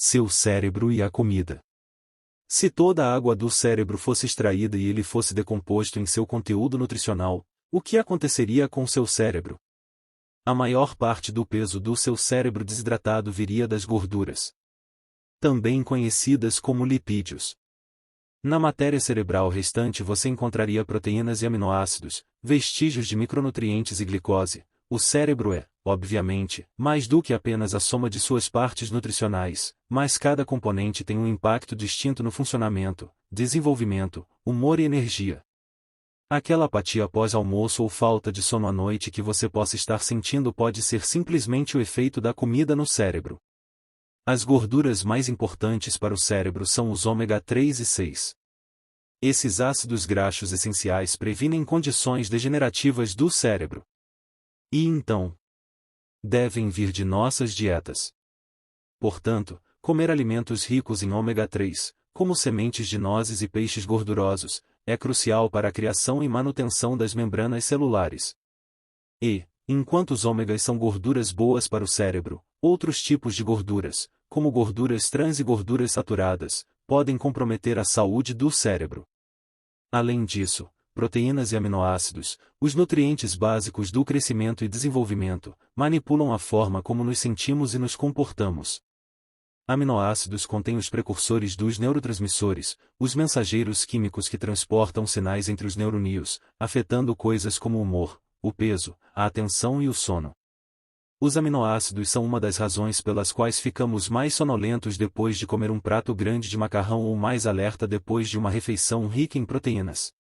seu cérebro e a comida. Se toda a água do cérebro fosse extraída e ele fosse decomposto em seu conteúdo nutricional, o que aconteceria com seu cérebro? A maior parte do peso do seu cérebro desidratado viria das gorduras, também conhecidas como lipídios. Na matéria cerebral restante você encontraria proteínas e aminoácidos, vestígios de micronutrientes e glicose. O cérebro é, obviamente, mais do que apenas a soma de suas partes nutricionais, mas cada componente tem um impacto distinto no funcionamento, desenvolvimento, humor e energia. Aquela apatia após almoço ou falta de sono à noite que você possa estar sentindo pode ser simplesmente o efeito da comida no cérebro. As gorduras mais importantes para o cérebro são os ômega 3 e 6. Esses ácidos graxos essenciais previnem condições degenerativas do cérebro. E então, devem vir de nossas dietas. Portanto, comer alimentos ricos em ômega 3, como sementes de nozes e peixes gordurosos, é crucial para a criação e manutenção das membranas celulares. E, enquanto os ômegas são gorduras boas para o cérebro, outros tipos de gorduras, como gorduras trans e gorduras saturadas, podem comprometer a saúde do cérebro. Além disso, proteínas e aminoácidos, os nutrientes básicos do crescimento e desenvolvimento, manipulam a forma como nos sentimos e nos comportamos. Aminoácidos contêm os precursores dos neurotransmissores, os mensageiros químicos que transportam sinais entre os neurônios, afetando coisas como o humor, o peso, a atenção e o sono. Os aminoácidos são uma das razões pelas quais ficamos mais sonolentos depois de comer um prato grande de macarrão ou mais alerta depois de uma refeição rica em proteínas.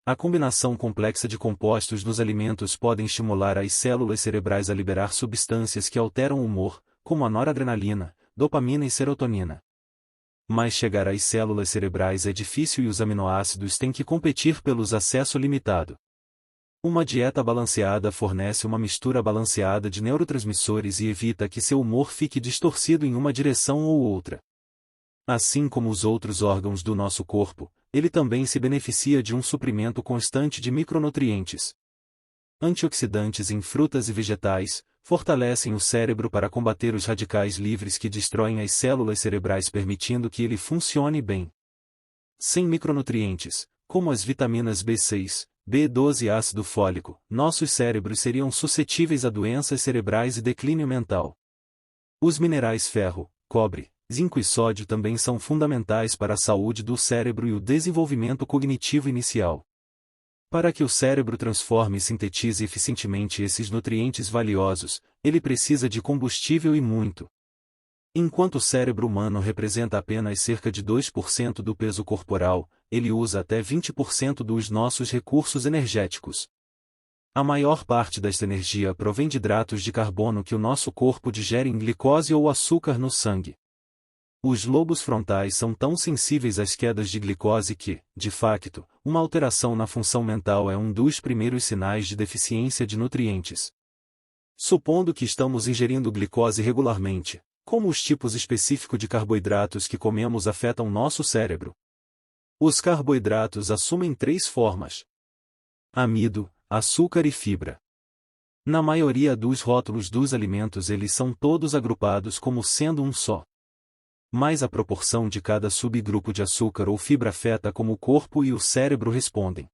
A combinação complexa de compostos nos alimentos podem estimular as células cerebrais a liberar substâncias que alteram o humor, como a noradrenalina, dopamina e serotonina. Mas chegar às células cerebrais é difícil e os aminoácidos têm que competir pelos acesso limitado. Uma dieta balanceada fornece uma mistura balanceada de neurotransmissores e evita que seu humor fique distorcido em uma direção ou outra. Assim como os outros órgãos do nosso corpo, ele também se beneficia de um suprimento constante de micronutrientes. Antioxidantes em frutas e vegetais fortalecem o cérebro para combater os radicais livres que destroem as células cerebrais, permitindo que ele funcione bem. Sem micronutrientes, como as vitaminas B6, B12 e ácido fólico, nossos cérebros seriam suscetíveis a doenças cerebrais e declínio mental. Os minerais ferro, cobre, zinco e sódio também são fundamentais para a saúde do cérebro e o desenvolvimento cognitivo inicial. Para que o cérebro transforme e sintetize eficientemente esses nutrientes valiosos, ele precisa de combustível e muito. Enquanto o cérebro humano representa apenas cerca de 2% do peso corporal, ele usa até 20% dos nossos recursos energéticos. A maior parte desta energia provém de hidratos de carbono que o nosso corpo digere em glicose ou açúcar no sangue. Os lobos frontais são tão sensíveis às quedas de glicose que, de facto, uma alteração na função mental é um dos primeiros sinais de deficiência de nutrientes. Supondo que estamos ingerindo glicose regularmente, como os tipos específicos de carboidratos que comemos afetam nosso cérebro? Os carboidratos assumem 3 formas: amido, açúcar e fibra. Na maioria dos rótulos dos alimentos eles são todos agrupados como sendo um só. Mas a proporção de cada subgrupo de açúcar ou fibra afeta como o corpo e o cérebro respondem.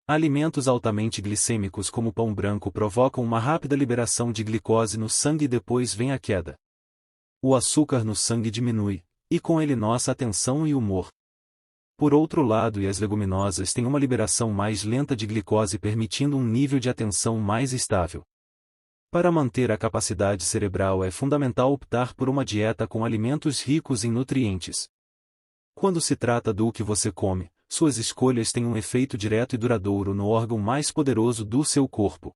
Alimentos altamente glicêmicos como pão branco provocam uma rápida liberação de glicose no sangue e depois vem a queda. O açúcar no sangue diminui, e com ele nossa atenção e humor. Por outro lado, as leguminosas têm uma liberação mais lenta de glicose, permitindo um nível de atenção mais estável. Para manter a capacidade cerebral é fundamental optar por uma dieta com alimentos ricos em nutrientes. Quando se trata do que você come, suas escolhas têm um efeito direto e duradouro no órgão mais poderoso do seu corpo.